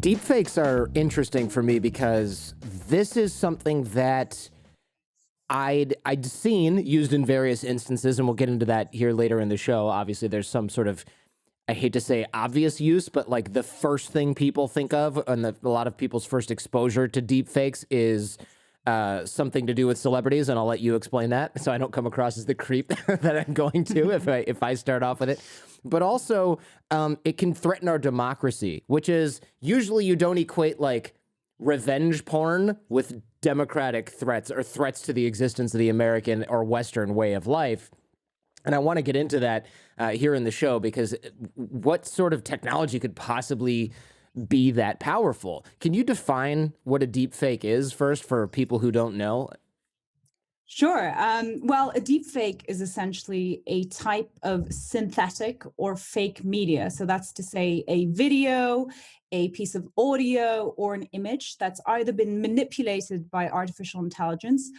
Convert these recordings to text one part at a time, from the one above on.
Deepfakes are interesting for me because this is something that I'd seen used in various instances, and we'll get into that here later in the show. Obviously, there's some sort of, I hate to say obvious use, but like the first thing people think of, and a lot of people's first exposure to deepfakes is something to do with celebrities, and I'll let you explain that so I don't come across as the creep that I'm going to if I start off with it. But also, it can threaten our democracy, which is usually you don't equate like revenge porn with democratic threats or threats to the existence of the American or Western way of life. And I want to get into that here in the show, because what sort of technology could possibly be that powerful? Can you define what a deepfake is first for people who don't know? Sure. Well, a deepfake is essentially a type of synthetic or fake media. So that's to say a video, a piece of audio, or an image that's either been manipulated by artificial intelligence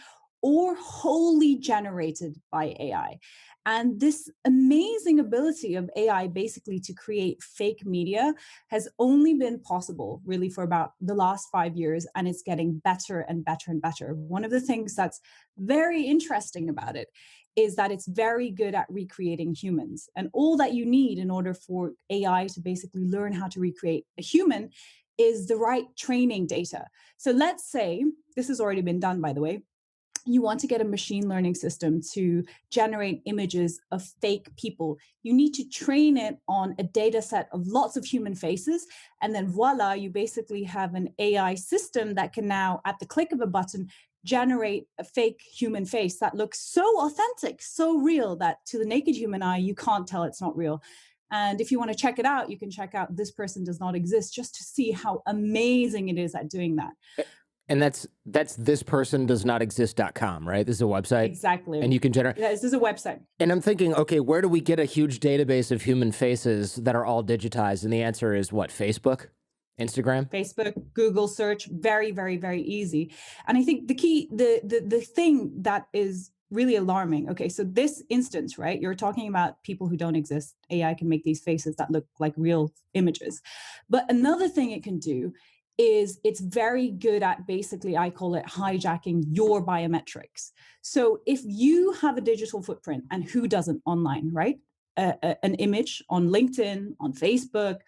or wholly generated by AI. And this amazing ability of AI basically to create fake media has only been possible really for about the last 5 years, and it's getting better and better and better. One of the things that's very interesting about it is that it's very good at recreating humans. And all that you need in order for AI to basically learn how to recreate a human is the right training data. So let's say, this has already been done, by the way, you want to get a machine learning system to generate images of fake people. You need to train it on a data set of lots of human faces. And then voila, you basically have an AI system that can now, at the click of a button, generate a fake human face that looks so authentic, so real that to the naked human eye, you can't tell it's not real. And if you want to check it out, you can check out This Person Does Not Exist just to see how amazing it is at doing that. And that's thispersondoesnotexist.com, right? This is a website. Exactly. And you can generate. Yeah, this is a website. And I'm thinking, okay, where do we get a huge database of human faces that are all digitized? And the answer is what? Facebook? Instagram? Facebook, Google search, very, very, very easy. And I think the key, the thing that is really alarming. Okay, so this instance, right? You're talking about people who don't exist. AI can make these faces that look like real images. But another thing it can do is it's very good at basically, I call it hijacking your biometrics. So if you have a digital footprint, and who doesn't online, right? An image on LinkedIn, on Facebook,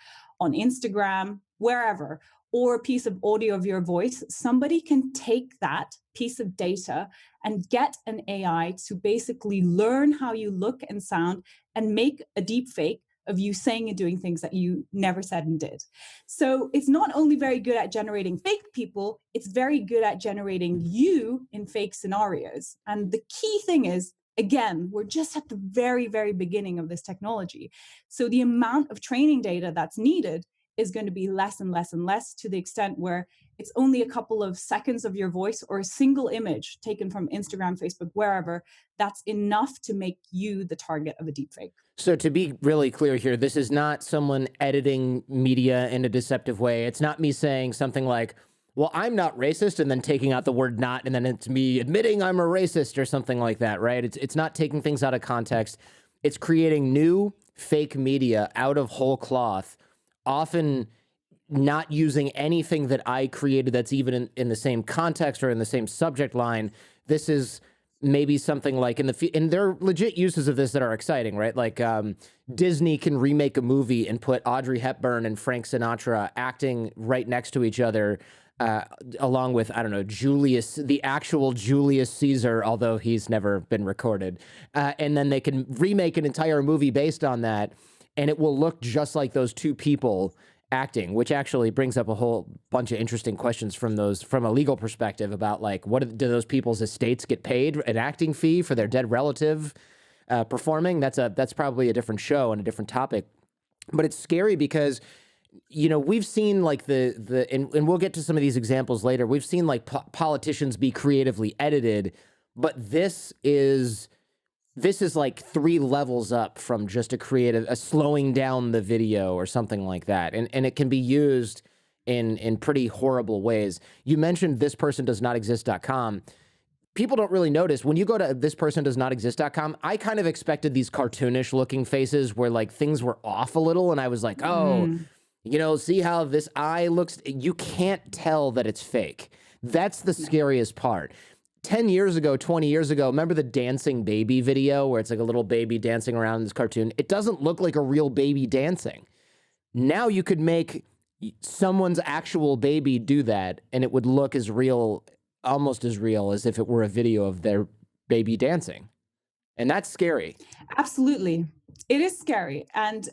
on Instagram, wherever, or a piece of audio of your voice, somebody can take that piece of data and get an AI to basically learn how you look and sound and make a deep fake of you saying and doing things that you never said and did. So it's not only very good at generating fake people, it's very good at generating you in fake scenarios. And the key thing is, again, we're just at the very, very beginning of this technology. So the amount of training data that's needed is going to be less and less and less, to the extent where it's only a couple of seconds of your voice or a single image taken from Instagram, Facebook, wherever, that's enough to make you the target of a deepfake. So to be really clear here, this is not someone editing media in a deceptive way. It's not me saying something like, well, I'm not racist, and then taking out the word not, and then it's me admitting I'm a racist or something like that, right? It's not taking things out of context. It's creating new fake media out of whole cloth, often not using anything that I created that's even in the same context or in the same subject line. This is maybe something like and there are legit uses of this that are exciting, right? Like Disney can remake a movie and put Audrey Hepburn and Frank Sinatra acting right next to each other, along with, I don't know, the actual Julius Caesar, although he's never been recorded. And then they can remake an entire movie based on that, and it will look just like those two people acting, which actually brings up a whole bunch of interesting questions from a legal perspective about, like, what do those people's estates get paid an acting fee for their dead relative performing? That's probably a different show and a different topic. But it's scary because, you know, we've seen like and we'll get to some of these examples later. We've seen like politicians be creatively edited, but this is like 3 levels up from just a slowing down the video or something like that. And it can be used in pretty horrible ways. You mentioned thispersondoesnotexist.com. People don't really notice when you go to thispersondoesnotexist.com. I kind of expected these cartoonish looking faces where like things were off a little. And I was like, oh, You know, see how this eye looks? You can't tell that it's fake. That's the scariest part. 10 years ago, 20 years ago, remember the dancing baby video where it's like a little baby dancing around in this cartoon? It doesn't look like a real baby dancing. Now you could make someone's actual baby do that, and it would look as real, almost as real as if it were a video of their baby dancing. And that's scary. Absolutely. It is scary. And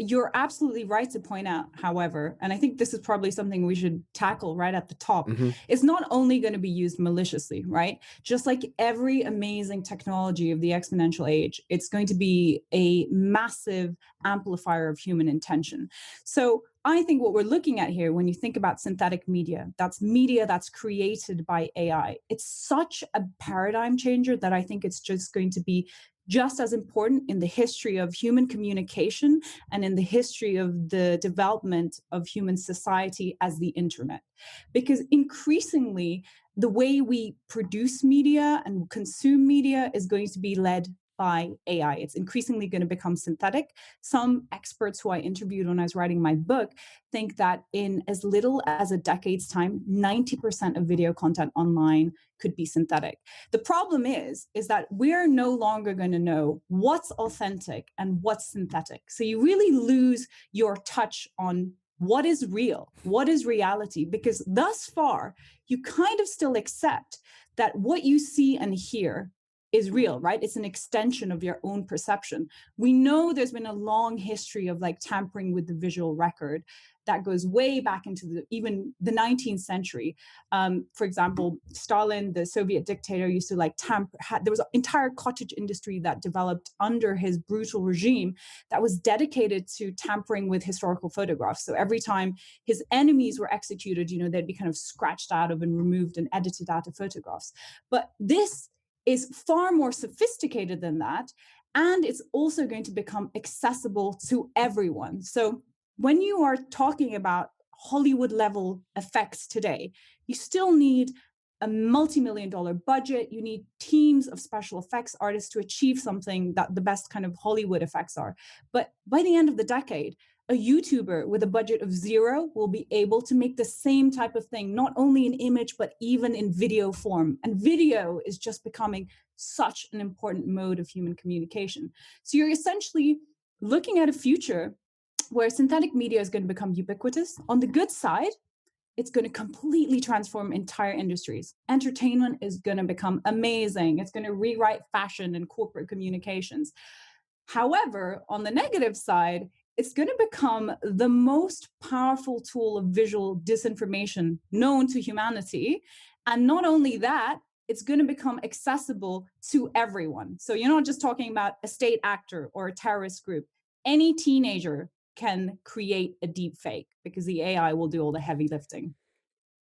you're absolutely right to point out, however, and I think this is probably something we should tackle right at the top, it's not only going to be used maliciously, right? Just like every amazing technology of the exponential age, it's going to be a massive amplifier of human intention. So I think what we're looking at here, when you think about synthetic media that's created by AI, it's such a paradigm changer that I think it's just going to be just as important in the history of human communication and in the history of the development of human society as the internet. Because increasingly, the way we produce media and consume media is going to be led by AI. It's increasingly going to become synthetic. Some experts who I interviewed when I was writing my book think that in as little as a decade's time, 90% of video content online could be synthetic. The problem is that we're no longer going to know what's authentic and what's synthetic. So you really lose your touch on what is real, what is reality, because thus far, you kind of still accept that what you see and hear is real, right? It's an extension of your own perception. We know there's been a long history of like tampering with the visual record that goes way back into even the 19th century. For example, Stalin, the Soviet dictator, used to like there was an entire cottage industry that developed under his brutal regime that was dedicated to tampering with historical photographs. So every time his enemies were executed, they'd be kind of scratched out of and removed and edited out of photographs. But this is far more sophisticated than that. And it's also going to become accessible to everyone. So when you are talking about Hollywood level effects today, you still need a multi-million-dollar budget. You need teams of special effects artists to achieve something that the best kind of Hollywood effects are. But by the end of the decade, a YouTuber with a budget of zero will be able to make the same type of thing, not only in image, but even in video form. And video is just becoming such an important mode of human communication. So you're essentially looking at a future where synthetic media is going to become ubiquitous. On the good side, it's going to completely transform entire industries. Entertainment is going to become amazing. It's going to rewrite fashion and corporate communications. However, on the negative side, it's going to become the most powerful tool of visual disinformation known to humanity. And not only that, it's going to become accessible to everyone. So you're not just talking about a state actor or a terrorist group. Any teenager can create a deep fake because the AI will do all the heavy lifting.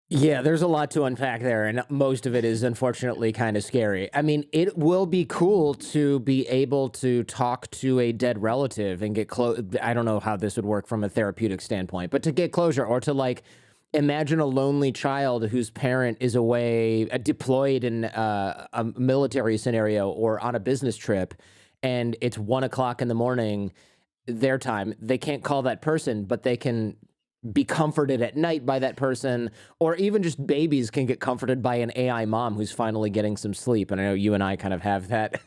Yeah, there's a lot to unpack there, and most of it is unfortunately kind of scary. I mean, it will be cool to be able to talk to a dead relative and get close. I don't know how this would work from a therapeutic standpoint, but to get closure, or to like imagine a lonely child whose parent is away, deployed in a military scenario or on a business trip, and it's 1 o'clock in the morning, their time. They can't call that person, but they can be comforted at night by that person, or even just babies can get comforted by an AI mom who's finally getting some sleep. And I know you and I kind of have that.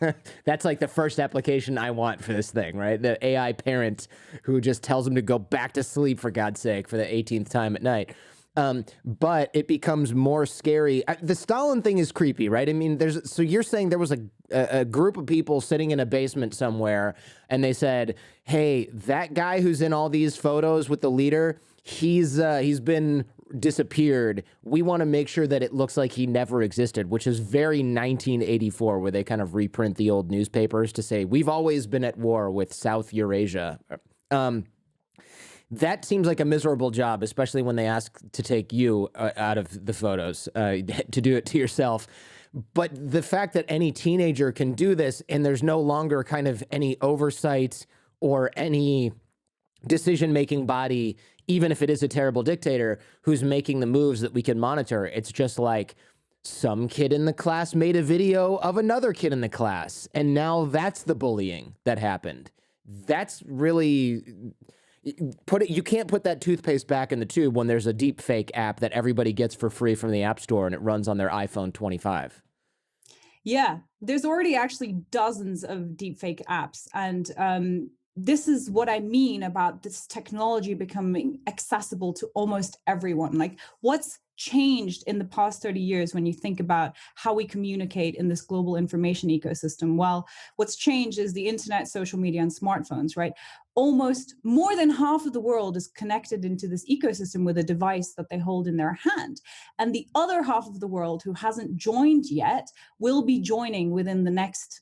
That's like the first application I want for this thing, right? The AI parent who just tells them to go back to sleep, for God's sake, for the 18th time at night. But it becomes more scary. The Stalin thing is creepy, right? I mean, so you're saying there was a group of people sitting in a basement somewhere, and they said, hey, that guy who's in all these photos with the leader, he's been disappeared. We want to make sure that it looks like he never existed, which is very 1984, where they kind of reprint the old newspapers to say, we've always been at war with South Eurasia. That seems like a miserable job, especially when they ask to take you out of the photos, to do it to yourself. But the fact that any teenager can do this, and there's no longer kind of any oversight or any decision-making body, even if it is a terrible dictator who's making the moves that we can monitor. It's just like some kid in the class made a video of another kid in the class, and now that's the bullying that happened. That's really... You can't put that toothpaste back in the tube when there's a Deepfake app that everybody gets for free from the App Store and it runs on their iPhone 25. Yeah, there's already actually dozens of deepfake apps. And this is what I mean about this technology becoming accessible to almost everyone. Like, what's changed in the past 30 years when you think about how we communicate in this global information ecosystem? Well, what's changed is the internet, social media, and smartphones, right? Almost more than half of the world is connected into this ecosystem with a device that they hold in their hand. And the other half of the world who hasn't joined yet will be joining within the next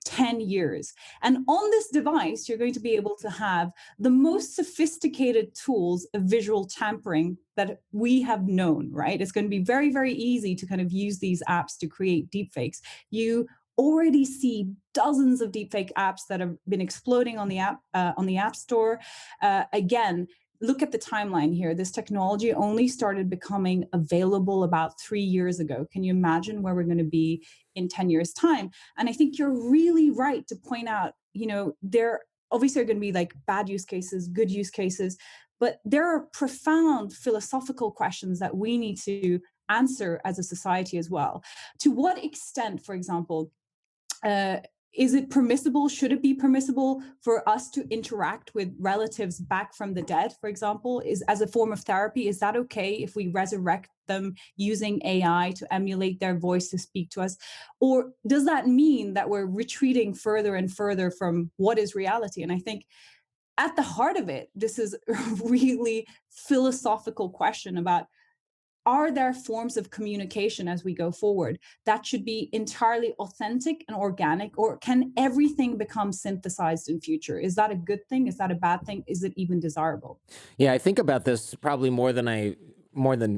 10 years. And on this device, you're going to be able to have the most sophisticated tools of visual tampering that we have known, right? It's going to be very, very easy to kind of use these apps to create deepfakes. You already see dozens of deepfake apps that have been exploding on the app store. Again, look at the timeline here. This technology only started becoming available about 3 years ago. Can you imagine where we're going to be in 10 years' time? And I think you're really right to point out, there obviously are going to be like bad use cases, good use cases, but there are profound philosophical questions that we need to answer as a society as well. To what extent, for example, uh, is it permissible? Should it be permissible for us to interact with relatives back from the dead, for example, is as a form of therapy? Is that okay if we resurrect them using AI to emulate their voice to speak to us? Or does that mean that we're retreating further and further from what is reality? And I think at the heart of it, this is a really philosophical question about, are there forms of communication as we go forward that should be entirely authentic and organic, or can everything become synthesized in future? Is that a good thing? Is that a bad thing? Is it even desirable? Yeah, I think about this probably more than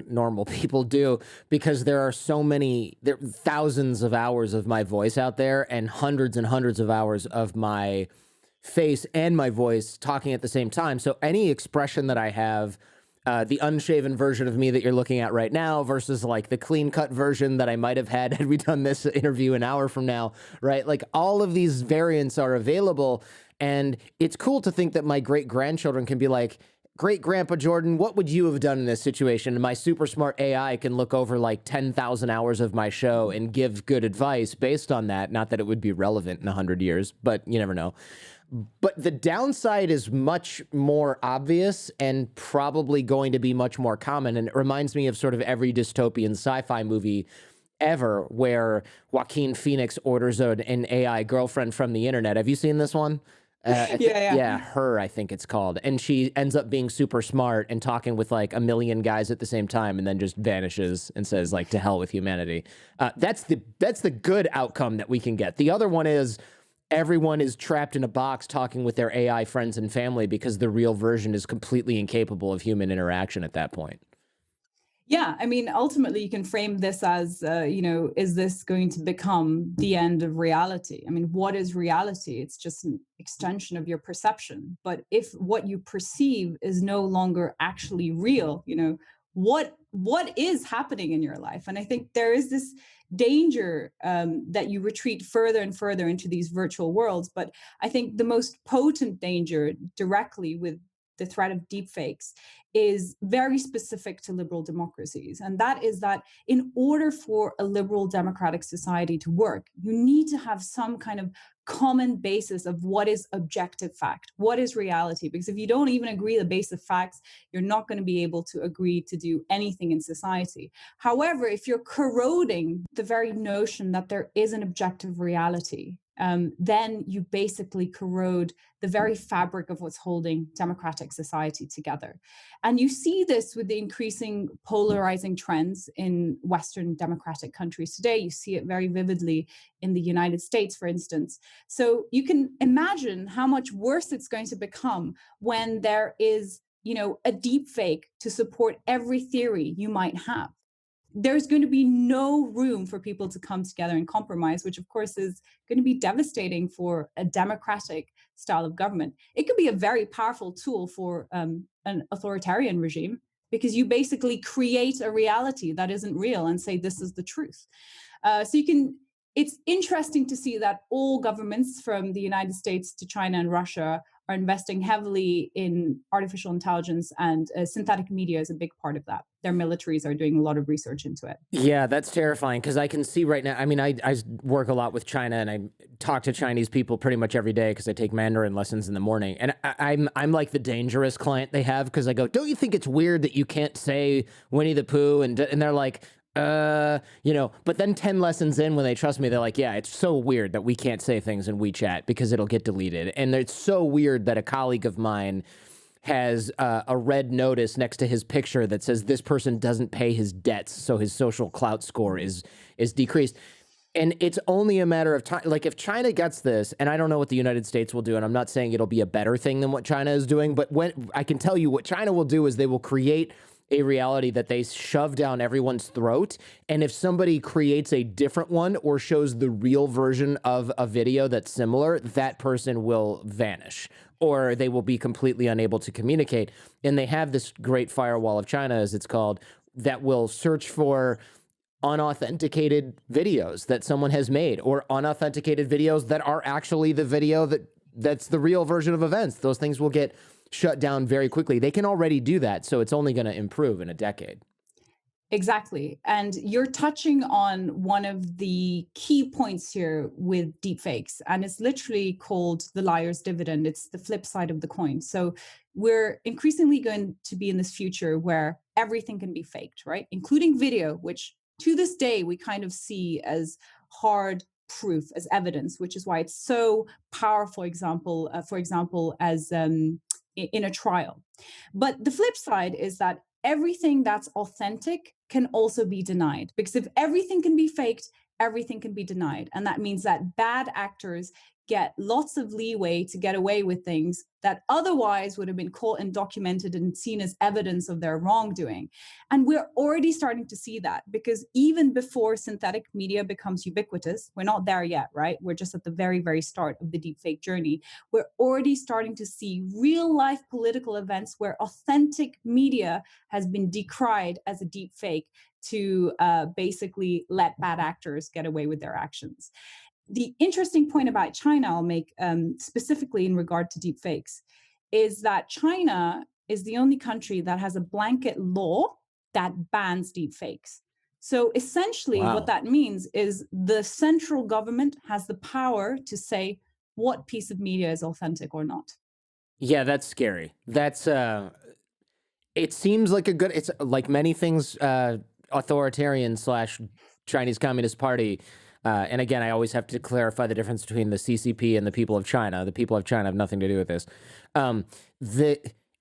normal people do, because there are thousands of hours of my voice out there and hundreds of hours of my face and my voice talking at the same time. So any expression that I have, the unshaven version of me that you're looking at right now versus like the clean cut version that I might have had we done this interview an hour from now, right? Like all of these variants are available. And it's cool to think that my great grandchildren can be like, great grandpa Jordan, what would you have done in this situation? And my super smart AI can look over like 10,000 hours of my show and give good advice based on that. Not that it would be relevant in 100 years, but you never know. But the downside is much more obvious and probably going to be much more common. And it reminds me of sort of every dystopian sci-fi movie ever where Joaquin Phoenix orders an AI girlfriend from the internet. Have you seen this one? Yeah. Her, I think it's called. And she ends up being super smart and talking with like a million guys at the same time and then just vanishes and says like, to hell with humanity. That's the good outcome that we can get. The other one is everyone is trapped in a box talking with their AI friends and family because the real version is completely incapable of human interaction at that point. Yeah, I mean, ultimately, you can frame this as, is this going to become the end of reality? I mean, what is reality? It's just an extension of your perception. But if what you perceive is no longer actually real, what is happening in your life? And I think there is this danger that you retreat further and further into these virtual worlds. But I think the most potent danger directly with the threat of deepfakes is very specific to liberal democracies. And that is that in order for a liberal democratic society to work, you need to have some kind of common basis of what is objective fact, what is reality. Because if you don't even agree the base of facts, you're not going to be able to agree to do anything in society. However, if you're corroding the very notion that there is an objective reality, then you basically corrode the very fabric of what's holding democratic society together. And you see this with the increasing polarizing trends in Western democratic countries today. You see it very vividly in the United States, for instance. So you can imagine how much worse it's going to become when there is, a deep fake to support every theory you might have. There's going to be no room for people to come together and compromise, which of course is going to be devastating for a democratic style of government. It could be a very powerful tool for an authoritarian regime, because you basically create a reality that isn't real and say this is the truth. It's interesting to see that all governments from the United States to China and Russia are investing heavily in artificial intelligence, and synthetic media is a big part of that. Their militaries are doing a lot of research into it. Yeah, that's terrifying because I can see right now. I mean, I work a lot with China and I talk to Chinese people pretty much every day because I take Mandarin lessons in the morning. And I'm like the dangerous client they have because I go, don't you think it's weird that you can't say Winnie the Pooh? And they're like, but then 10 lessons in, when they trust me, they're like, yeah, it's so weird that we can't say things in WeChat because it'll get deleted. And it's so weird that a colleague of mine has a red notice next to his picture that says this person doesn't pay his debts, so his social clout score is decreased. And it's only a matter of time. Like, if China gets this, and I don't know what the United States will do, and I'm not saying it'll be a better thing than what China is doing, but when I can tell you what China will do is they will create a reality that they shove down everyone's throat. And if somebody creates a different one or shows the real version of a video that's similar, that person will vanish or they will be completely unable to communicate. And they have this great firewall of China, as it's called, that will search for unauthenticated videos that someone has made or unauthenticated videos that are actually the video that's the real version of events. Those things will get shut down very quickly. They can already do that, so it's only going to improve in a decade. Exactly. And you're touching on one of the key points here with deepfakes, and it's literally called the liar's dividend. It's the flip side of the coin. So we're increasingly going to be in this future where everything can be faked, right? Including video, which to this day we kind of see as hard proof, as evidence, which is why it's so powerful. For example, as in a trial. But the flip side is that everything that's authentic can also be denied, because if everything can be faked, everything can be denied. And that means that bad actors get lots of leeway to get away with things that otherwise would have been caught and documented and seen as evidence of their wrongdoing. And we're already starting to see that, because even before synthetic media becomes ubiquitous, we're not there yet, right? We're just at the very, very start of the deepfake journey. We're already starting to see real life political events where authentic media has been decried as a deepfake to basically let bad actors get away with their actions. The interesting point about China, I'll make specifically in regard to deepfakes, is that China is the only country that has a blanket law that bans deepfakes. So essentially, what that means is the central government has the power to say what piece of media is authentic or not. Yeah, that's scary. That's it seems like it's like many things authoritarian slash Chinese Communist Party. And again, I always have to clarify the difference between the CCP and the people of China. The people of China have nothing to do with this.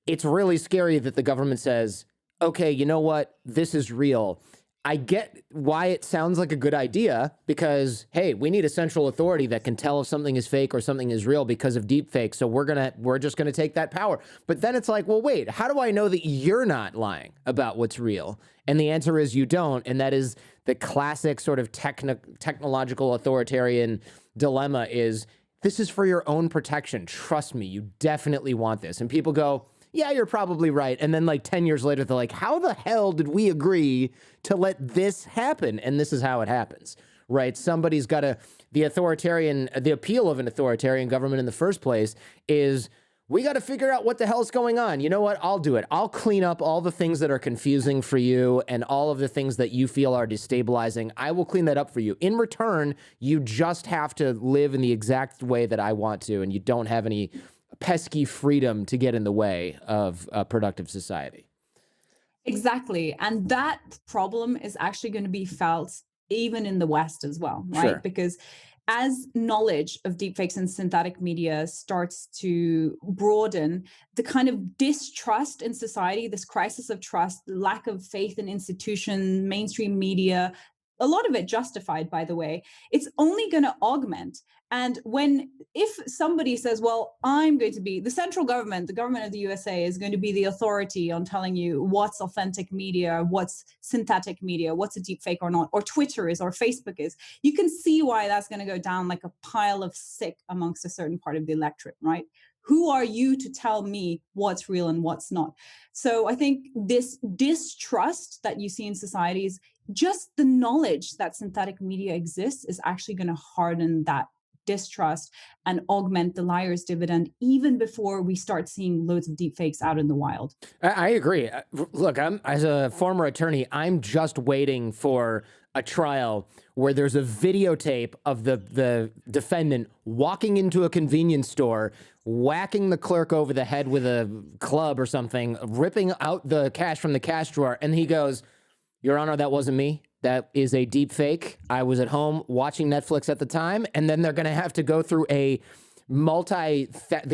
It's really scary that the government says, okay, you know what? This is real. I get why it sounds like a good idea because, hey, we need a central authority that can tell if something is fake or something is real because of deepfake. So we're just gonna take that power. But then it's like, well, wait, how do I know that you're not lying about what's real? And the answer is you don't. And that is the classic sort of technological authoritarian dilemma is this is for your own protection. Trust me, you definitely want this. And people go, yeah, you're probably right. And then like 10 years later, they're like, how the hell did we agree to let this happen? And this is how it happens, right? Somebody's got the appeal of an authoritarian government in the first place is we got to figure out what the hell's going on. You know what? I'll do it. I'll clean up all the things that are confusing for you and all of the things that you feel are destabilizing. I will clean that up for you. In return, you just have to live in the exact way that I want to, and you don't have any pesky freedom to get in the way of a productive society. Exactly. And that problem is actually going to be felt even in the West as well, right? Sure. Because as knowledge of deepfakes and synthetic media starts to broaden, the kind of distrust in society, this crisis of trust, lack of faith in institutions, mainstream media, a lot of it justified, by the way, it's only going to augment. And if somebody says, well, I'm going to be the central government, the government of the USA is going to be the authority on telling you what's authentic media, what's synthetic media, what's a deep fake or not, or Twitter is, or Facebook is, you can see why that's going to go down like a pile of sick amongst a certain part of the electorate, right? Who are you to tell me what's real and what's not? So I think this distrust that you see in societies, just the knowledge that synthetic media exists is actually going to harden that distrust and augment the liar's dividend even before we start seeing loads of deepfakes out in the wild. I agree. Look, as a former attorney, I'm just waiting for a trial where there's a videotape of the defendant walking into a convenience store, whacking the clerk over the head with a club or something, ripping out the cash from the cash drawer, and he goes, "Your Honor, that wasn't me. That is a deep fake. I was at home watching Netflix at the time." And then they're going to have to go through the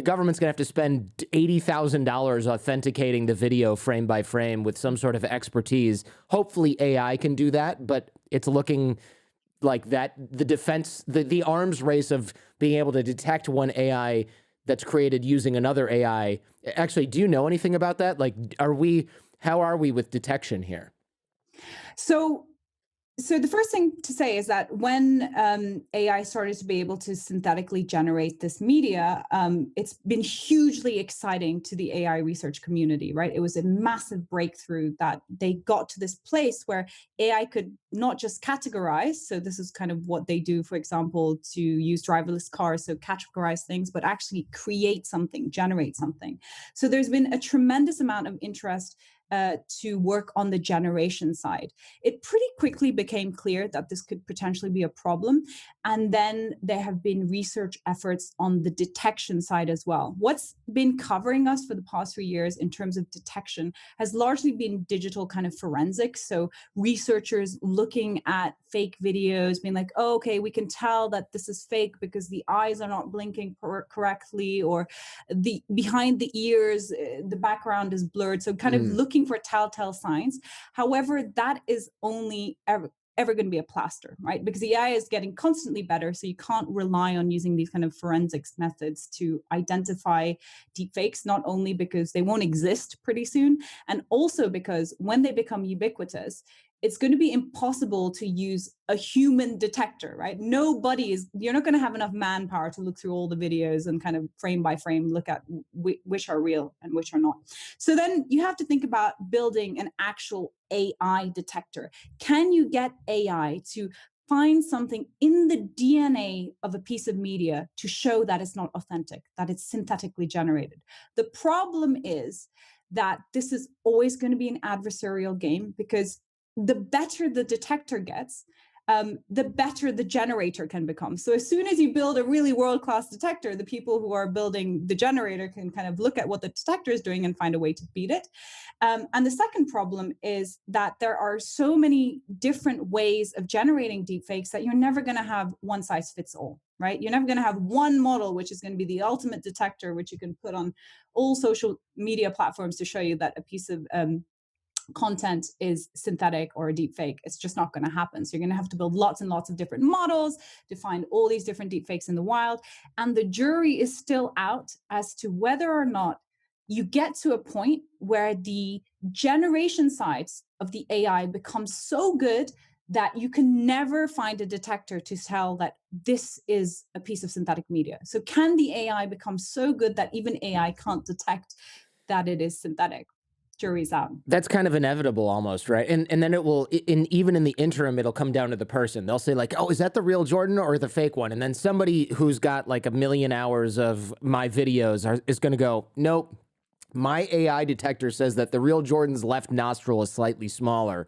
government's going to have to spend $80,000 authenticating the video frame by frame with some sort of expertise. Hopefully AI can do that, but it's looking like that the arms race of being able to detect one AI that's created using another AI. Actually, do you know anything about that? Like, how are we with detection here? So the first thing to say is that when AI started to be able to synthetically generate this media, it's been hugely exciting to the AI research community, right? It was a massive breakthrough that they got to this place where AI could not just categorize. So this is kind of what they do, for example, to use driverless cars, so categorize things, but actually create something, generate something. So there's been a tremendous amount of interest to work on the generation side. It pretty quickly became clear that this could potentially be a problem. And then there have been research efforts on the detection side as well. What's been covering us for the past 3 years in terms of detection has largely been digital kind of forensics. So researchers looking at fake videos, being like, oh, okay, we can tell that this is fake because the eyes are not blinking correctly, or the behind the ears, the background is blurred. So kind of looking for telltale signs. However, that is only ever going to be a plaster, right? Because the AI is getting constantly better. So you can't rely on using these kind of forensics methods to identify deepfakes, not only because they won't exist pretty soon, and also because when they become ubiquitous, it's going to be impossible to use a human detector, right? You're not going to have enough manpower to look through all the videos and kind of frame by frame look at which are real and which are not. So then you have to think about building an actual AI detector. Can you get AI to find something in the DNA of a piece of media to show that it's not authentic, that it's synthetically generated? The problem is that this is always going to be an adversarial game, because the better the detector gets, the better the generator can become. So as soon as you build a really world-class detector, the people who are building the generator can kind of look at what the detector is doing and find a way to beat it. And the second problem is that there are so many different ways of generating deepfakes that you're never going to have one size fits all, right? You're never going to have one model, which is going to be the ultimate detector, which you can put on all social media platforms to show you that a piece of content is synthetic or a deep fake. It's just not going to happen. So you're going to have to build lots and lots of different models to find all these different deep fakes in the wild. And the jury is still out as to whether or not you get to a point where the generation sides of the AI become so good that you can never find a detector to tell that this is a piece of synthetic media. So can the AI become so good that even AI can't detect that it is synthetic? Jury's out. That's kind of inevitable almost, right? And then it will, even in the interim, it'll come down to the person. They'll say like, oh, is that the real Jordan or the fake one? And then somebody who's got like 1 million hours of my videos is going to go, nope, my AI detector says that the real Jordan's left nostril is slightly smaller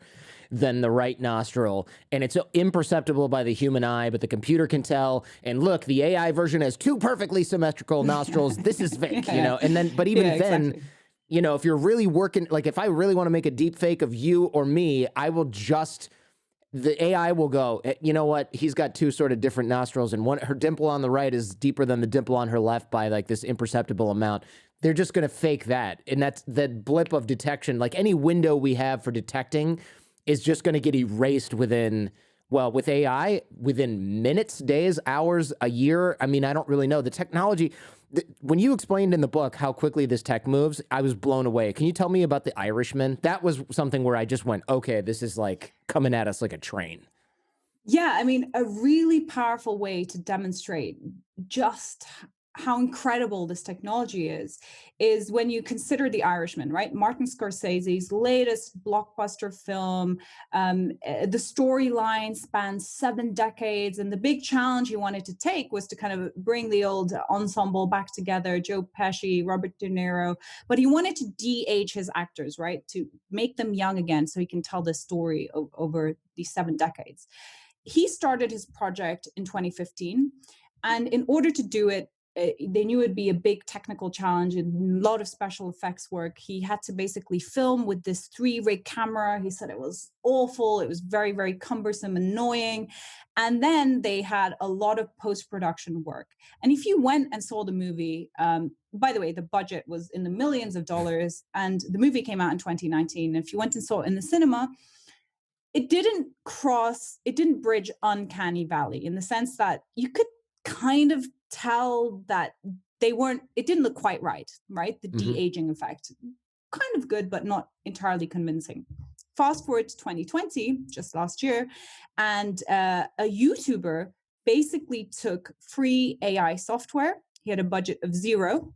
than the right nostril, and it's imperceptible by the human eye, but the computer can tell. And look, the AI version has 2 perfectly symmetrical nostrils. This is fake, you know? And then, but even then, exactly. You know, if you're really working, like if I really want to make a deep fake of you or me, the AI will go, you know what? He's got 2 sort of different nostrils, and her dimple on the right is deeper than the dimple on her left by like this imperceptible amount. They're just going to fake that. And that's the blip of detection. Like any window we have for detecting is just going to get erased with AI, within minutes, days, hours, a year. I mean, I don't really know. The technology, when you explained in the book how quickly this tech moves, I was blown away. Can you tell me about the Irishman? That was something where I just went, okay, this is like coming at us like a train. Yeah, I mean, a really powerful way to demonstrate just how incredible this technology is when you consider The Irishman, right? Martin Scorsese's latest blockbuster film. The storyline spans 7 decades, and the big challenge he wanted to take was to kind of bring the old ensemble back together, Joe Pesci, Robert De Niro, but he wanted to de-age his actors, right? To make them young again so he can tell this story over these 7 decades. He started his project in 2015. And in order to do it, they knew it'd be a big technical challenge and a lot of special effects work. He had to basically film with this 3-rig camera. He said it was awful. It was very, very cumbersome, annoying. And then they had a lot of post-production work. And if you went and saw the movie, by the way, the budget was in the millions of dollars, and the movie came out in 2019. If you went and saw it in the cinema, it didn't bridge uncanny valley in the sense that you could kind of tell that it didn't look quite right? The de-aging effect, kind of good, but not entirely convincing. Fast forward to 2020, just last year, and a YouTuber basically took free AI software. He had a budget of 0.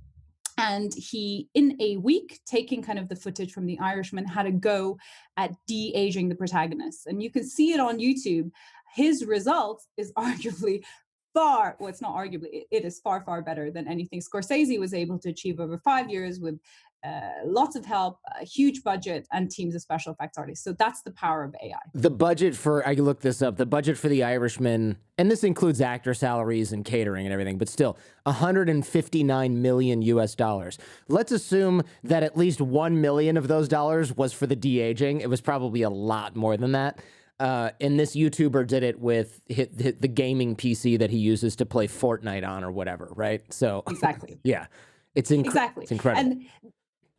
And he, in a week, taking kind of the footage from The Irishman, had a go at de-aging the protagonists. And you can see it on YouTube. His result is arguably it's not arguably, it is far, far better than anything Scorsese was able to achieve over 5 years with lots of help, a huge budget, and teams of special effects artists. So that's the power of AI. The budget for, I looked this up, the budget for The Irishman, and this includes actor salaries and catering and everything, but still, $159 million US. Let's assume that at least 1 million of those dollars was for the de-aging. It was probably a lot more than that. And this YouTuber did it with the gaming PC that he uses to play Fortnite on or whatever, right? So exactly, yeah, exactly, it's incredible. And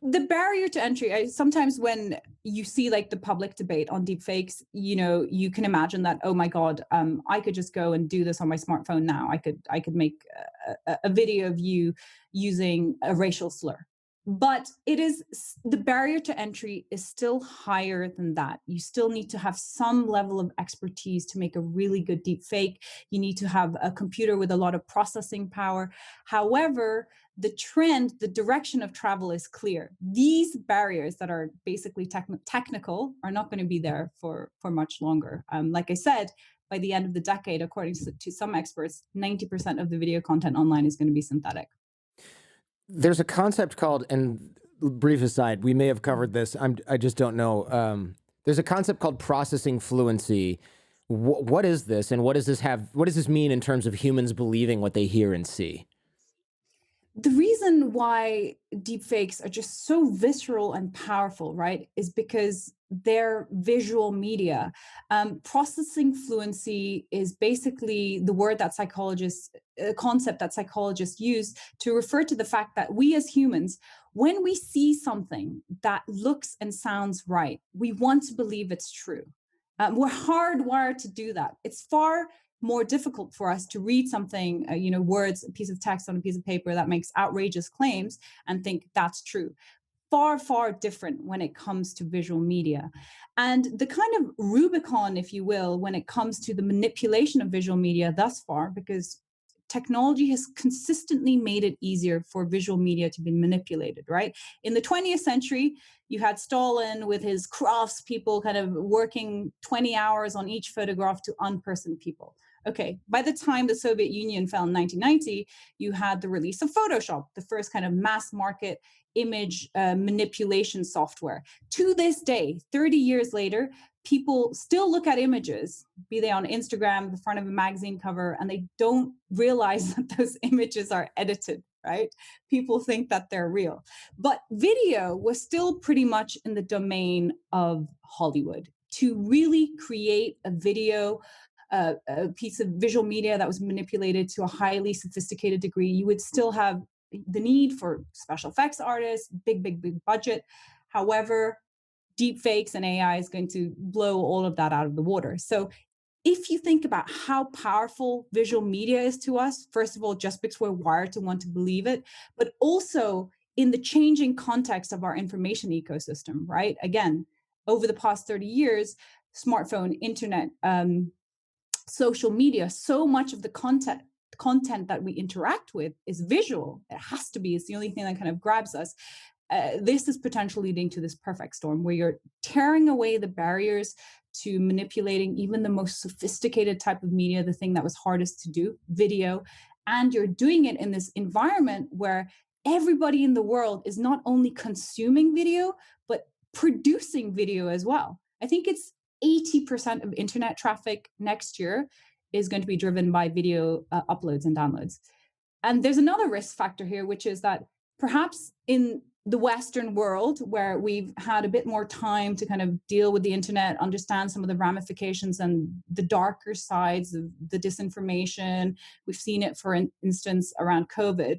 the barrier to entry, sometimes when you see like the public debate on deepfakes, you can imagine that, oh my God, I could just go and do this on my smartphone now. I could make a video of you using a racial slur. But the barrier to entry is still higher than that. You still need to have some level of expertise to make a really good deep fake. You need to have a computer with a lot of processing power. However, the direction of travel is clear. These barriers that are basically technical are not going to be there for much longer. Like I said, by the end of the decade, according to some experts, 90% of the video content online is going to be synthetic. There's a concept called, and brief aside, we may have covered this, I just don't know. There's a concept called processing fluency. What is this, and what does this mean in terms of humans believing what they hear and see? The reason why deepfakes are just so visceral and powerful, right, is because they're visual media. Processing fluency is basically the concept that psychologists use to refer to the fact that we as humans, when we see something that looks and sounds right, we want to believe it's true. We're hardwired to do that. It's far more difficult for us to read something, words, a piece of text on a piece of paper that makes outrageous claims and think that's true. Far, far different when it comes to visual media. And the kind of Rubicon, if you will, when it comes to the manipulation of visual media thus far, because technology has consistently made it easier for visual media to be manipulated, right? In the 20th century, you had Stalin with his craftspeople kind of working 20 hours on each photograph to unperson people. Okay, by the time the Soviet Union fell in 1990, you had the release of Photoshop, the first kind of mass market image manipulation software. To this day, 30 years later, people still look at images, be they on Instagram, the front of a magazine cover, and they don't realize that those images are edited, right? People think that they're real. But video was still pretty much in the domain of Hollywood. To really create a video, a piece of visual media that was manipulated to a highly sophisticated degree, you would still have the need for special effects artists, big budget. However, deepfakes and AI is going to blow all of that out of the water. So if you think about how powerful visual media is to us, first of all, just because we're wired to want to believe it, but also in the changing context of our information ecosystem, right? Again, over the past 30 years, smartphone, internet, social media, so much of the content that we interact with is visual. It has to be. It's the only thing that kind of grabs us. This is potentially leading to this perfect storm where you're tearing away the barriers to manipulating even the most sophisticated type of media, the thing that was hardest to do, video. And you're doing it in this environment where everybody in the world is not only consuming video, but producing video as well. I think it's 80% of internet traffic next year is going to be driven by video uploads and downloads. And there's another risk factor here, which is that perhaps in the Western world, where we've had a bit more time to kind of deal with the internet, understand some of the ramifications and the darker sides of the disinformation, we've seen it, for instance, around COVID,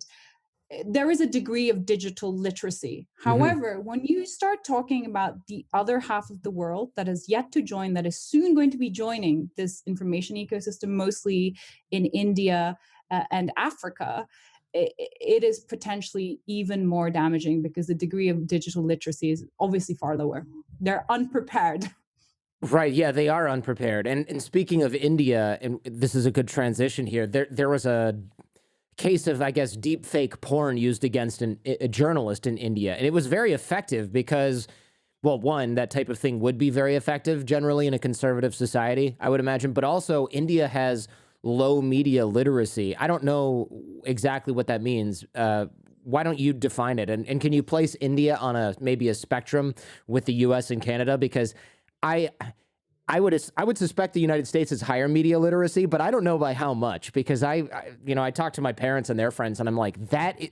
there is a degree of digital literacy. However, when you start talking about the other half of the world that is yet to join, that is soon going to be joining this information ecosystem, mostly in India and Africa, it is potentially even more damaging because the degree of digital literacy is obviously far lower. They're unprepared. Right. Yeah, they are unprepared. And speaking of India, and this is a good transition here, there was a case of, I guess, deepfake porn used against a journalist in India. And it was very effective because, well, one, that type of thing would be very effective generally in a conservative society, I would imagine. But also, India has low media literacy. I don't know exactly what that means. Why don't you define it? And can you place India on maybe a spectrum with the US and Canada? Because I would suspect the United States has higher media literacy, but I don't know by how much, because I talk to my parents and their friends and I'm like,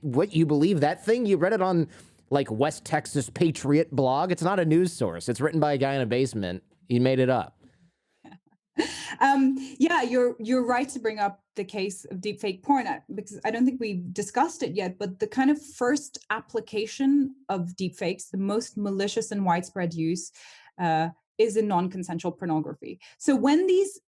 what, you believe that thing? You read it on like West Texas Patriot blog? It's not a news source. It's written by a guy in a basement. He made it up. Yeah, you're right to bring up the case of deepfake porn, because I don't think we've discussed it yet, but the kind of first application of deepfakes, the most malicious and widespread use, is in non-consensual pornography. So when these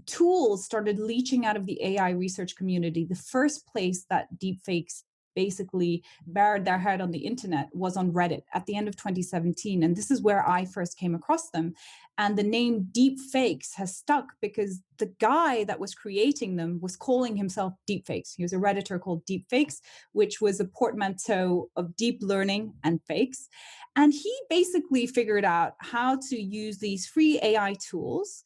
tools started leaching out of the AI research community, the first place that deepfakes basically buried their head on the internet was on Reddit at the end of 2017. And this is where I first came across them. And the name Deepfakes has stuck because the guy that was creating them was calling himself Deepfakes. He was a Redditor called Deepfakes, which was a portmanteau of deep learning and fakes. And he basically figured out how to use these free AI tools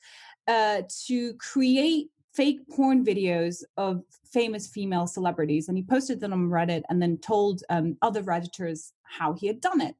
to create fake porn videos of famous female celebrities. And he posted them on Reddit and then told other Redditors how he had done it.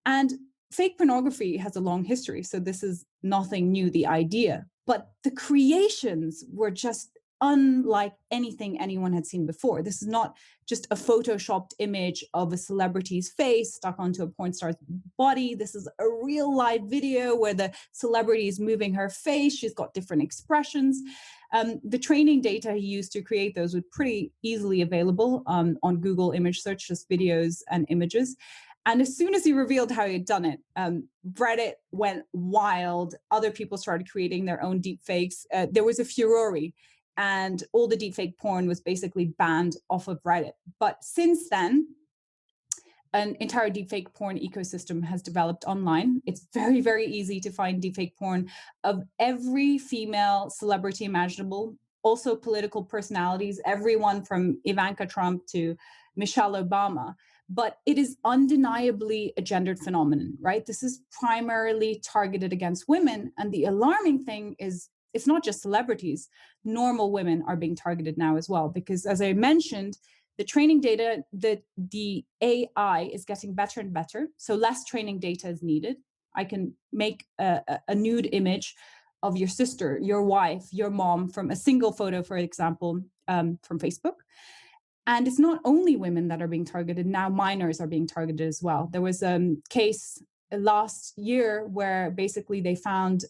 And fake pornography has a long history, so this is nothing new, the idea. But the creations were just unlike anything anyone had seen before. This is not just a photoshopped image of a celebrity's face stuck onto a porn star's body. This is a real live video where the celebrity is moving her face. She's got different expressions. The training data he used to create those was pretty easily available on Google image search, just videos and images. And as soon as he revealed how he had done it, Reddit went wild. Other people started creating their own deepfakes. There was a furore, and all the deepfake porn was basically banned off of Reddit. But since then, an entire deepfake porn ecosystem has developed online. It's very, very easy to find deepfake porn of every female celebrity imaginable, also political personalities, everyone from Ivanka Trump to Michelle Obama. But it is undeniably a gendered phenomenon, right? This is primarily targeted against women. And the alarming thing is it's not just celebrities. Normal women are being targeted now as well, because as I mentioned, the training data, the AI is getting better and better. So less training data is needed. I can make a nude image of your sister, your wife, your mom from a single photo, for example, from Facebook. And it's not only women that are being targeted. Now minors are being targeted as well. There was a case last year where basically they found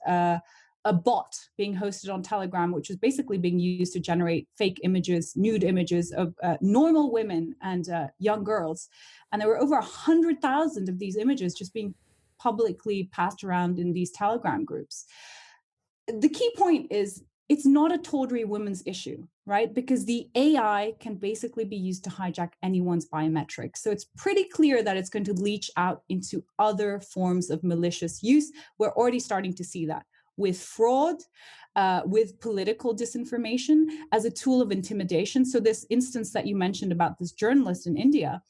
a bot being hosted on Telegram, which is basically being used to generate fake images, nude images of normal women and young girls. And there were over 100,000 of these images just being publicly passed around in these Telegram groups. The key point is it's not a tawdry women's issue, right? Because the AI can basically be used to hijack anyone's biometrics. So it's pretty clear that it's going to leach out into other forms of malicious use. We're already starting to see that with fraud, with political disinformation as a tool of intimidation. So this instance that you mentioned about this journalist in India,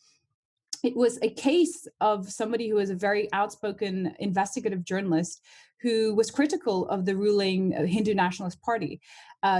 it was a case of somebody who was a very outspoken investigative journalist who was critical of the ruling Hindu Nationalist Party.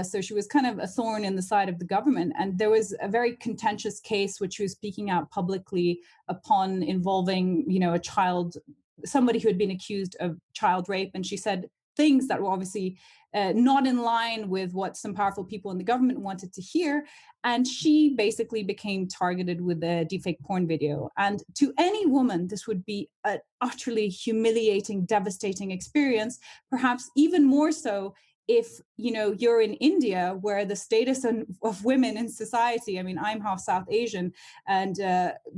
So she was kind of a thorn in the side of the government. And there was a very contentious case which she was speaking out publicly upon involving, a child, somebody who had been accused of child rape. And she said things that were obviously not in line with what some powerful people in the government wanted to hear. And she basically became targeted with a deepfake porn video. And to any woman, this would be an utterly humiliating, devastating experience, perhaps even more so if you're in India, where the status of women in society, I mean, I'm half South Asian, and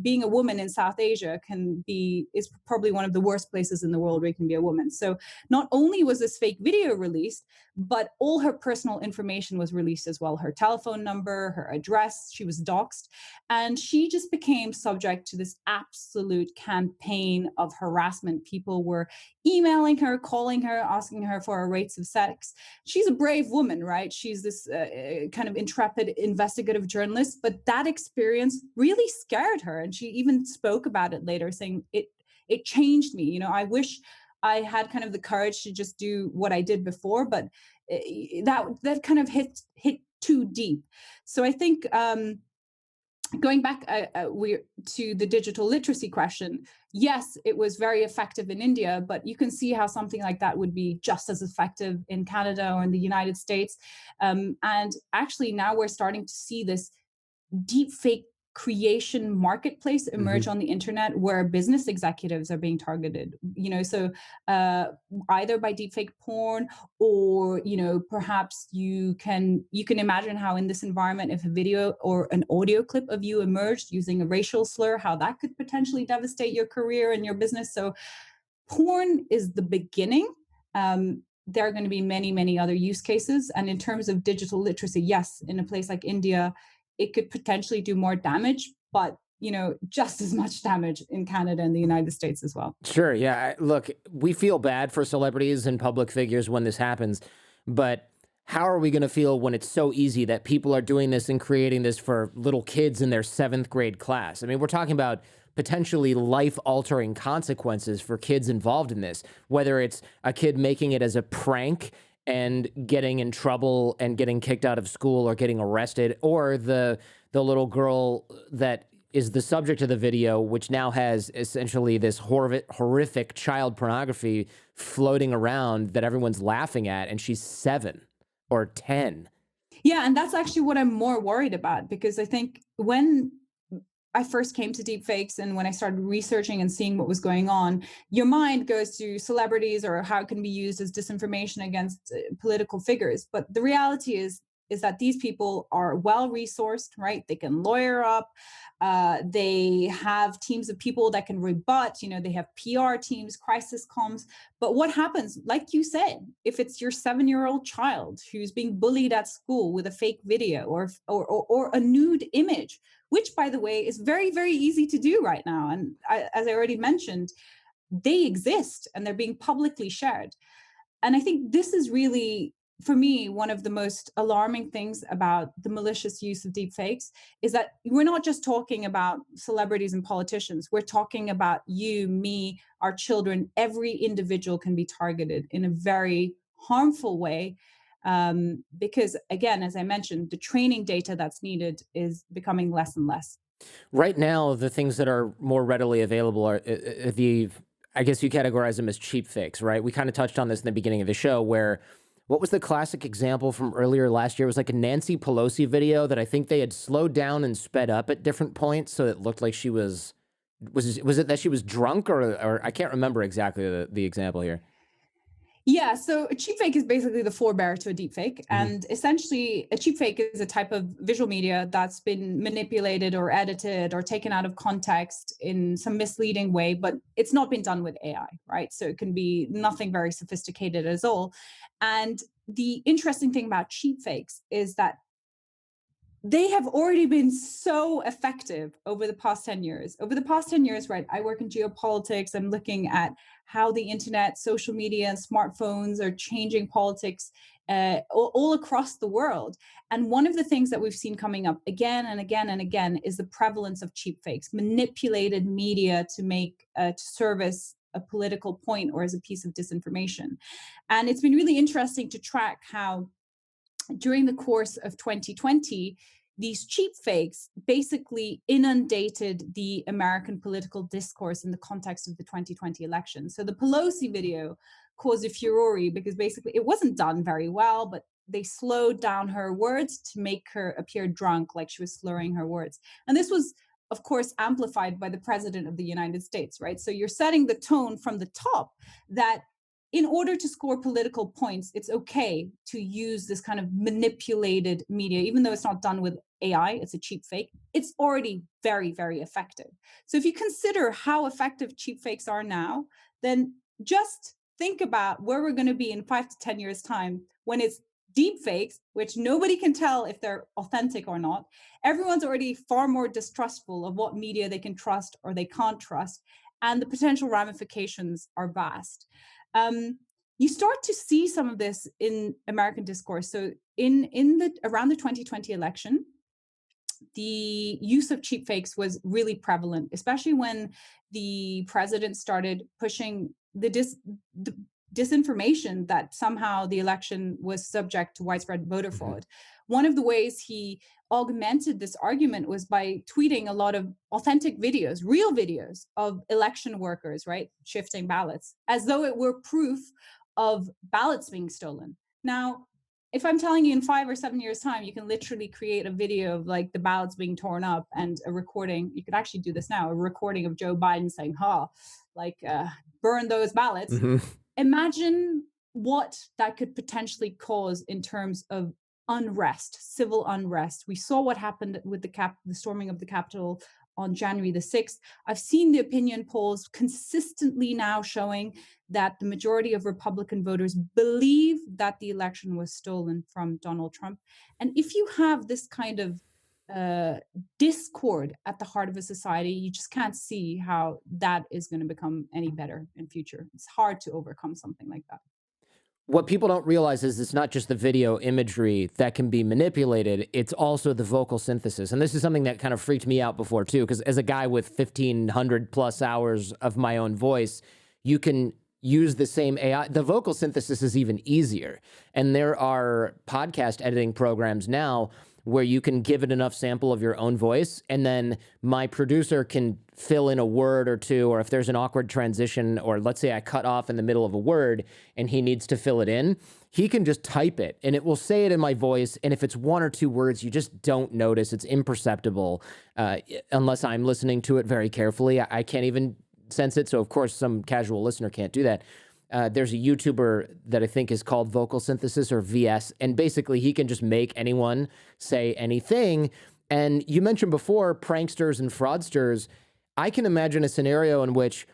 being a woman in South Asia is probably one of the worst places in the world where you can be a woman. So not only was this fake video released, but all her personal information was released as well. Her telephone number, her address, she was doxxed. And she just became subject to this absolute campaign of harassment. People were emailing her, calling her, asking her for her rates of sex. She's a brave woman, right? She's this kind of intrepid investigative journalist, but that experience really scared her. And she even spoke about it later, saying it changed me. I wish I had kind of the courage to just do what I did before, but that kind of hit too deep. So I think going back to the digital literacy question, yes, it was very effective in India, but you can see how something like that would be just as effective in Canada or in the United States. And actually, now we're starting to see this deepfake creation marketplace emerge on the internet where business executives are being targeted, so either by deepfake porn or perhaps you can imagine how in this environment, if a video or an audio clip of you emerged using a racial slur, how that could potentially devastate your career and your business. So porn is the beginning. There are going to be many, many other use cases. And in terms of digital literacy, yes, in a place like India, it could potentially do more damage, but just as much damage in Canada and the United States as well. Sure. Yeah. Look, we feel bad for celebrities and public figures when this happens, but how are we going to feel when it's so easy that people are doing this and creating this for little kids in their 7th grade class? I mean, we're talking about potentially life-altering consequences for kids involved in this, whether it's a kid making it as a prank and getting in trouble and getting kicked out of school or getting arrested, or the little girl that is the subject of the video, which now has essentially this horrific child pornography floating around that everyone's laughing at, and she's 7 or 10. Yeah, and that's actually what I'm more worried about, because I think when I first came to deepfakes and when I started researching and seeing what was going on, your mind goes to celebrities or how it can be used as disinformation against political figures. But the reality is that these people are well resourced, right? They can lawyer up. They have teams of people that can rebut. They have PR teams, crisis comms. But what happens, like you said, if it's your 7-year-old child who's being bullied at school with a fake video or a nude image, which, by the way, is very, very easy to do right now. And as I already mentioned, they exist and they're being publicly shared. And I think this is really, for me, one of the most alarming things about the malicious use of deepfakes is that we're not just talking about celebrities and politicians. We're talking about you, me, our children. Every individual can be targeted in a very harmful way. Because again, as I mentioned, the training data that's needed is becoming less and less. Right now, the things that are more readily available are I guess you categorize them as cheap fakes, right? We kind of touched on this in the beginning of the show where what was the classic example from earlier last year? It was like a Nancy Pelosi video that I think they had slowed down and sped up at different points. So it looked like she was it that she was drunk or I can't remember exactly the example here. Yeah, so a cheap fake is basically the forebear to a deep fake. Mhm. And essentially, a cheap fake is a type of visual media that's been manipulated or edited or taken out of context in some misleading way, but it's not been done with AI, right? So it can be nothing very sophisticated at all. And the interesting thing about cheap fakes is that they have already been so effective over the past 10 years. Over the past 10 years, right, I work in geopolitics. I'm looking at how the internet, social media, and smartphones are changing politics all across the world. And one of the things that we've seen coming up again and again and again is the prevalence of cheap fakes, manipulated media to service a political point or as a piece of disinformation. And it's been really interesting to track how during the course of 2020, these cheap fakes basically inundated the American political discourse in the context of the 2020 election. So the Pelosi video caused a furore because basically it wasn't done very well, but they slowed down her words to make her appear drunk, like she was slurring her words. And this was, of course, amplified by the president of the United States, right? So you're setting the tone from the top that in order to score political points, it's okay to use this kind of manipulated media, even though it's not done with AI, it's a cheap fake. It's already very, very effective. So if you consider how effective cheap fakes are now, then just think about where we're going to be in 5 to 10 years' time when it's deep fakes, which nobody can tell if they're authentic or not. Everyone's already far more distrustful of what media they can trust or they can't trust, and the potential ramifications are vast. You start to see some of this in American discourse. So around the 2020 election, the use of cheap fakes was really prevalent, especially when the president started pushing the disinformation that somehow the election was subject to widespread voter fraud. One of the ways he augmented this argument was by tweeting a lot of authentic videos, real videos of election workers, right, shifting ballots, as though it were proof of ballots being stolen. Now, if I'm telling you in 5 or 7 years' time, you can literally create a video of like the ballots being torn up and a recording. You could actually do this now, a recording of Joe Biden saying, burn those ballots. Imagine what that could potentially cause in terms of unrest, civil unrest. We saw what happened with the storming of the Capitol on January the 6th. I've seen the opinion polls consistently now showing that the majority of Republican voters believe that the election was stolen from Donald Trump. And if you have this kind of discord at the heart of a society, you just can't see how that is going to become any better in future. It's hard to overcome something like that. What people don't realize is it's not just the video imagery that can be manipulated, it's also the vocal synthesis. And this is something that kind of freaked me out before too, because as a guy with 1,500 plus hours of my own voice, you can use the same AI. The vocal synthesis is even easier. And there are podcast editing programs now where you can give it enough sample of your own voice, and then my producer can fill in a word or two, or if there's an awkward transition, or let's say I cut off in the middle of a word and he needs to fill it in, he can just type it and it will say it in my voice. And if it's 1 or 2 words, you just don't notice. It's imperceptible unless I'm listening to it very carefully. I can't even sense it. So of course, some casual listener can't do that. There's a YouTuber that I think is called Vocal Synthesis or VS, and basically he can just make anyone say anything. And you mentioned before pranksters and fraudsters. I can imagine a scenario in which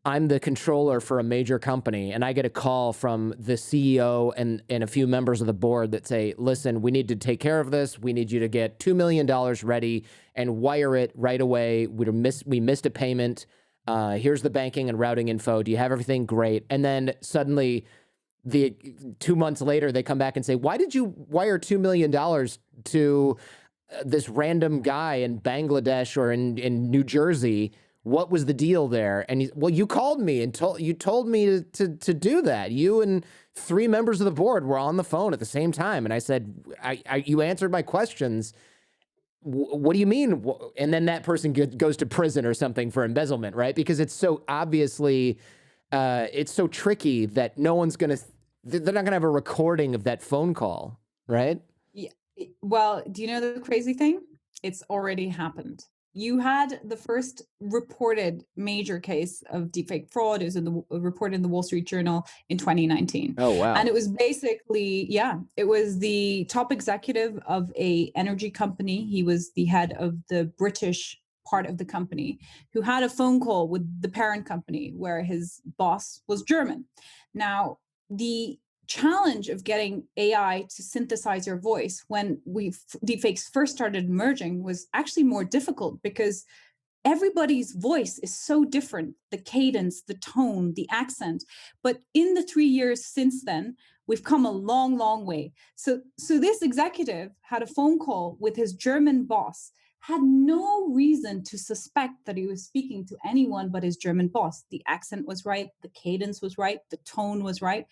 I'm the controller for a major company and I get a call from the CEO and a few members of the board that say, listen, we need to take care of this. We need you to get $2 million ready and wire it right away. We missed a payment. Here's the banking and routing info. Do you have everything? Great. And then suddenly 2 months later, they come back and say, why did you wire $2 million to this random guy in Bangladesh or in New Jersey? What was the deal there? And well, you called me and told me to do that. You and 3 members of the board were on the phone at the same time. And I said, you answered my questions. What do you mean? And then that person goes to prison or something for embezzlement, right? Because it's so obviously, it's so tricky that they're not going to have a recording of that phone call, right? Yeah. Well, do you know the crazy thing? It's already happened. You had the first reported major case of deepfake fraud. It was reported in the Wall Street Journal in 2019. Oh, wow. And it was basically, it was the top executive of a energy company. He was the head of the British part of the company who had a phone call with the parent company where his boss was German. Now, the challenge of getting AI to synthesize your voice when deepfakes first started emerging was actually more difficult because everybody's voice is so different, the cadence, the tone, the accent. But in the 3 years since then, we've come a long, long way. So this executive had a phone call with his German boss, had no reason to suspect that he was speaking to anyone but his German boss. The accent was right, the cadence was right, the tone was right.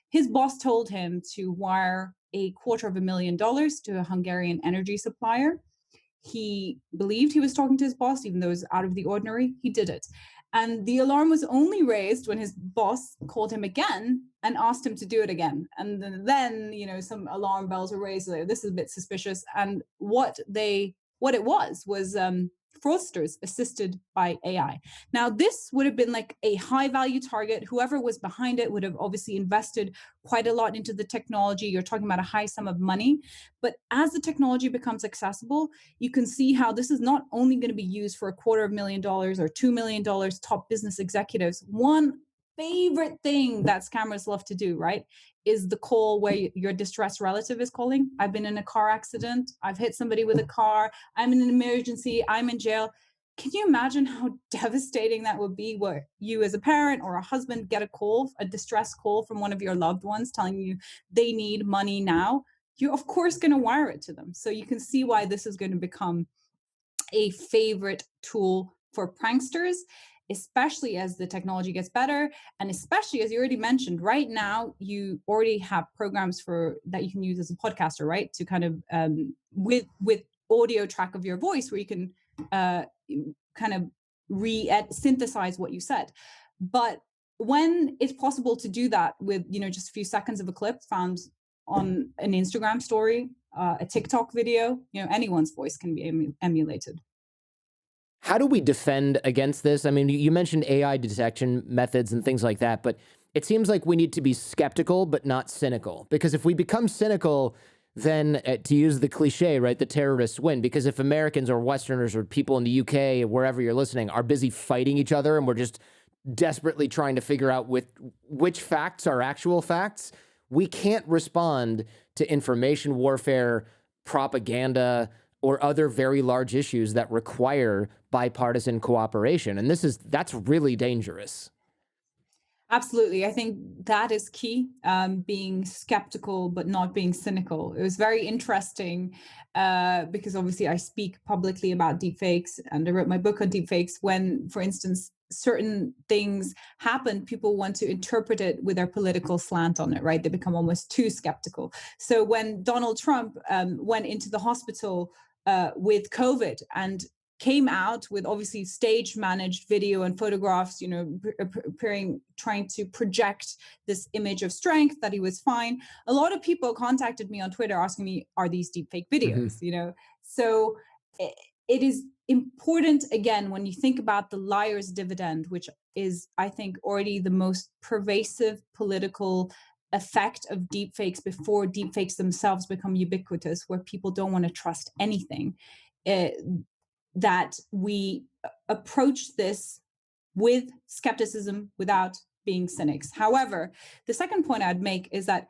His boss told him to wire $250,000 to a Hungarian energy supplier. He believed he was talking to his boss, even though it was out of the ordinary. He did it. And the alarm was only raised when his boss called him again and asked him to do it again. And then some alarm bells were raised. Like, this is a bit suspicious. And what it was fraudsters assisted by AI. Now, this would have been like a high value target. Whoever was behind it would have obviously invested quite a lot into the technology. You're talking about a high sum of money. But as the technology becomes accessible, you can see how this is not only going to be used for $250,000 or $2 million top business executives. One favorite thing that scammers love to do, right, is the call where your distressed relative is calling. I've been in a car accident. I've hit somebody with a car. I'm in an emergency. I'm in jail. Can you imagine how devastating that would be where you as a parent or a husband get a distress call from one of your loved ones telling you they need money now? You're of course going to wire it to them. So you can see why this is going to become a favorite tool for pranksters, especially as the technology gets better. And especially as you already mentioned, right now, you already have programs that you can use as a podcaster, right? To kind of with audio track of your voice where you can kind of synthesize what you said. But when it's possible to do that with, just a few seconds of a clip found on an Instagram story, a TikTok video, anyone's voice can be emulated. How do we defend against this? I mean, you mentioned AI detection methods and things like that, but it seems like we need to be skeptical, but not cynical. Because if we become cynical, then to use the cliche, right, the terrorists win. Because if Americans or Westerners or people in the UK or wherever you're listening are busy fighting each other and we're just desperately trying to figure out which facts are actual facts, we can't respond to information warfare, propaganda, or other very large issues that require bipartisan cooperation. And that's really dangerous. Absolutely. I think that is key, being skeptical, but not being cynical. It was very interesting because obviously I speak publicly about deepfakes and I wrote my book on deepfakes. When, for instance, certain things happen, people want to interpret it with their political slant on it, right? They become almost too skeptical. So when Donald Trump went into the hospital with COVID and came out with obviously stage managed video and photographs, appearing, trying to project this image of strength that he was fine. A lot of people contacted me on Twitter asking me, are these deepfake videos? So it is important, again, when you think about the liar's dividend, which is, I think, already the most pervasive political effect of deepfakes before deepfakes themselves become ubiquitous, where people don't want to trust anything. That we approach this with skepticism without being cynics. However, the second point I'd make is that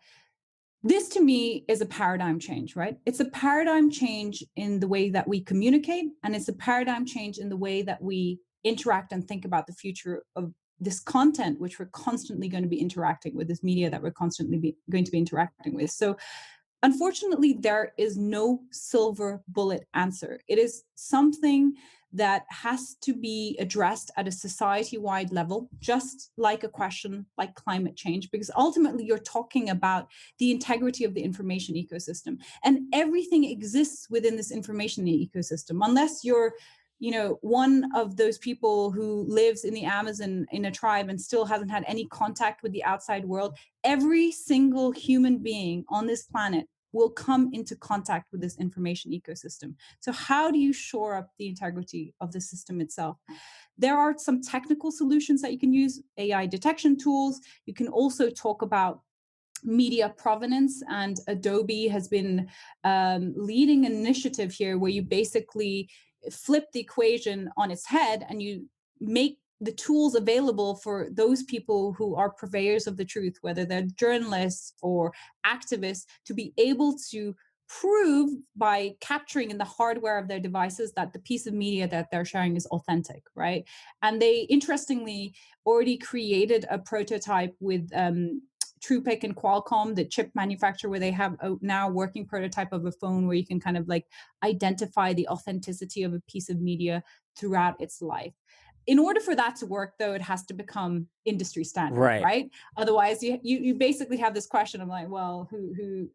this to me is a paradigm change, right? It's a paradigm change in the way that we communicate, and it's a paradigm change in the way that we interact and think about the future of this content, which we're constantly going to be interacting with, this media that we're constantly going to be interacting with. So unfortunately, there is no silver bullet answer. It is something that has to be addressed at a society-wide level, just like a question like climate change, because ultimately you're talking about the integrity of the information ecosystem. And everything exists within this information ecosystem, unless you're one of those people who lives in the Amazon in a tribe and still hasn't had any contact with the outside world. Every single human being on this planet will come into contact with this information ecosystem. So how do you shore up the integrity of the system itself? There are some technical solutions that you can use, AI detection tools. You can also talk about media provenance, and Adobe has been leading an initiative here where you basically flip the equation on its head and you make the tools available for those people who are purveyors of the truth, whether they're journalists or activists, to be able to prove by capturing in the hardware of their devices that the piece of media that they're sharing is authentic, right? And they interestingly already created a prototype with TruePic and Qualcomm, the chip manufacturer, where they have a now working prototype of a phone where you can kind of like identify the authenticity of a piece of media throughout its life. In order for that to work, though, it has to become industry standard, right? Otherwise, you basically have this question of like, well, who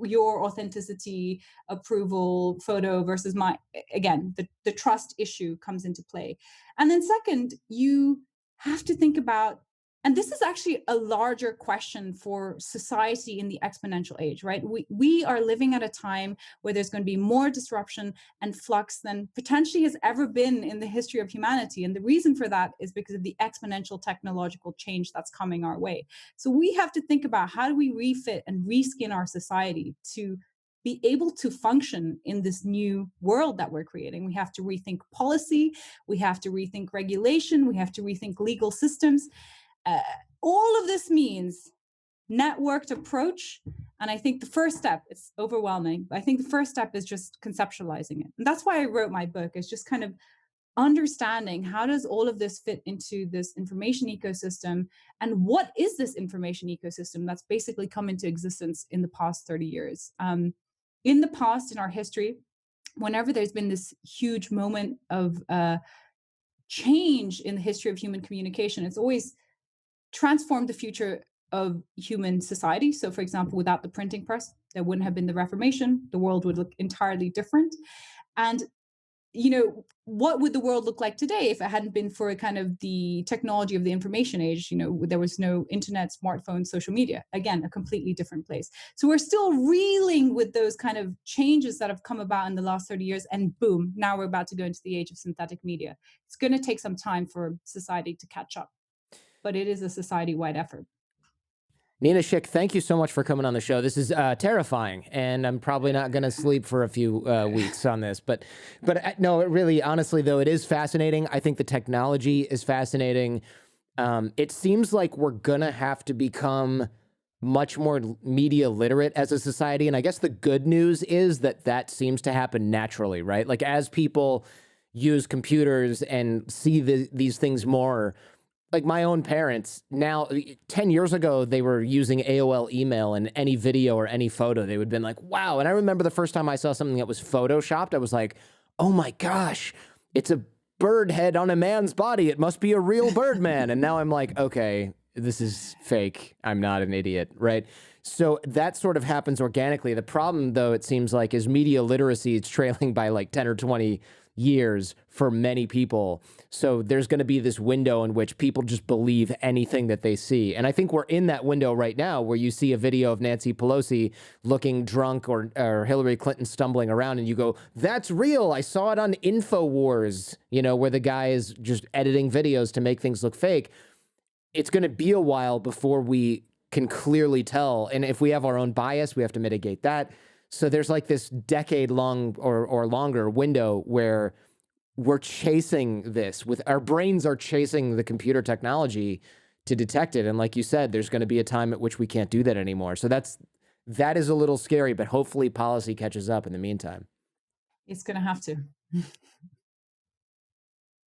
your authenticity approval photo versus my, again, the trust issue comes into play. And then second, you have to think about, and this is actually a larger question for society in the exponential age, right? We are living at a time where there's going to be more disruption and flux than potentially has ever been in the history of humanity. And the reason for that is because of the exponential technological change that's coming our way. So we have to think about, how do we refit and reskin our society to be able to function in this new world that we're creating? We have to rethink policy, we have to rethink regulation, we have to rethink legal systems. All of this means networked approach. And I think the first step, it's overwhelming, but I think the first step is just conceptualizing it. And that's why I wrote my book, is just kind of understanding, how does all of this fit into this information ecosystem, and what is this information ecosystem that's basically come into existence in the past 30 years. In the past, in our history, whenever there's been this huge moment of change in the history of human communication, it's always transformed the future of human society. So, for example, without the printing press, there wouldn't have been the Reformation. The world would look entirely different. And, you know, what would the world look like today if it hadn't been for kind of the technology of the information age? You know, there was no internet, smartphone, social media. Again, a completely different place. So we're still reeling with those kind of changes that have come about in the last 30 years. And boom, now we're about to go into the age of synthetic media. It's going to take some time for society to catch up, but it is a society-wide effort. Nina Schick, thank you so much for coming on the show. This is terrifying, and I'm probably not going to sleep for a few weeks on this. But no, it really, honestly, though, it is fascinating. I think the technology is fascinating. It seems like we're going to have to become much more media literate as a society. And I guess the good news is that that seems to happen naturally, right? Like, as people use computers and see these things more, like my own parents now, 10 years ago, they were using AOL email, and any video or any photo, they would have been like, wow. And I remember the first time I saw something that was photoshopped, I was like, oh my gosh, it's a bird head on a man's body. It must be a real bird man. And now I'm like, okay, this is fake. I'm not an idiot, right? So that sort of happens organically. The problem, though, it seems like, is media literacy is trailing by like 10 or 20 years for many people. So there's going to be this window in which people just believe anything that they see. And I think we're in that window right now, where you see a video of Nancy Pelosi looking drunk, or Hillary Clinton stumbling around, and you go, that's real. I saw it on InfoWars, you know, where the guy is just editing videos to make things look fake. It's going to be a while before we can clearly tell. And if we have our own bias, we have to mitigate that. So there's like this decade-long or longer window where we're chasing this, with our brains are chasing the computer technology to detect it. And like you said, there's going to be a time at which we can't do that anymore. So that is a little scary, but hopefully policy catches up in the meantime. It's going to have to.